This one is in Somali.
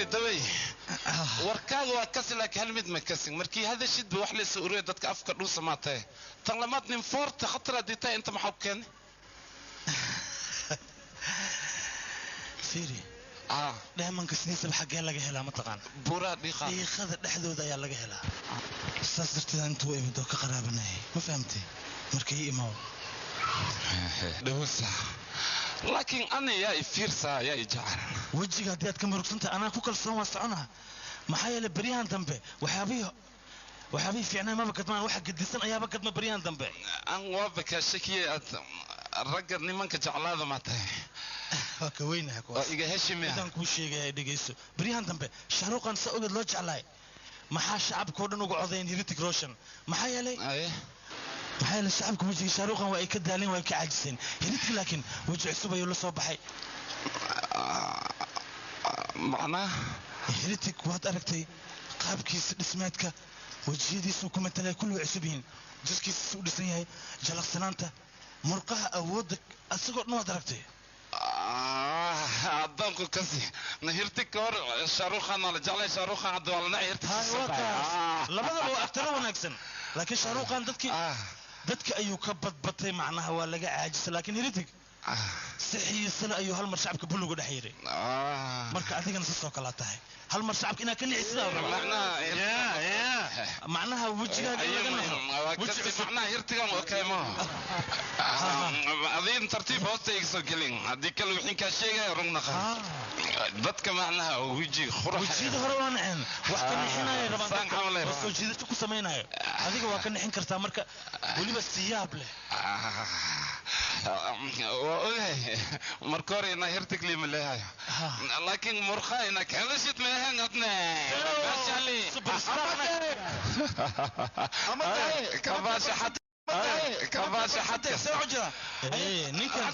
فيري دوي وركاغ وكسل لك هالمد ما كسل مركي هذا الشد بوح لي سوريا دتك افكار لو سمعته طلمتني فورت خطره ديتا انت محوكن فيري دائما كسنيس الحق يلا جهلا مطقان بورا ديخا خذ دحدود يلا جهلا استاذرت انت وابدو كقرابنا ما فهمتي مركي امو دوسا لكن انا يا فيرسا يا جعل وجهك هديت كم ركسنت انا كوكل سون وسعنها ما حيل بريان دنبه وحبيه في عنا ما بقد ما واحد قد سنه يا بقد ما بريان دنبه ان وابك شكي الرجل نمانك جعل هذا ما تاي وكوينها كويس ايغا هشمي idan ku sheegay dhageyso bariyahan dambe shaaruqan saoogad loo jeclay maxaa shacabka oo dhan ugu codeyn Heritic Roshan maxaa yeelay shacabku wajiga shaaruqan waa ay ka daaleen waa ay ka caajiseen Heritic laakiin waji cusub ayuu la soo baxay macna Heritic waad aragtay qaabkiisa dhismeedka wajiyadiisu kuma talay kullu cusubin jiskiisa u dhisan yahay jalaqsanaanta murqaha awoodda asagoo dhan waad aragtay عدانكو كسي نهيرتك كور شاروخان ولا جعلي شاروخان عدو ولا نهيرتك لبدا هو اكتر وناكسن لكن شاروخان ددك ايو كبد بطي معناها waa laga caajis laakiin Heritic saxiisana ayu hal mar shacabka bulugu dhaxeeray marka adigana soo kala tahay hal mar shacabka ina ka nixisna macnaha wajigaaga laga naxo macnaha Hertigan oo kaymo adin tartiib hoostayga soo gelin hadii kale wixin ka sheegay rugnaqa dadka macnaha waji khurax wajida hore waan aan wax ka nixinay rabaan soo jiidada ku sameeynayo adiga waa ka nixin kartaa marka waliba siyaab leh مركوري انا هرتك لي من لهاي لكن مرخاي انا كذشت لهان غتنا باش علي كباش حتى كباش حتى سعجه ايه نيكا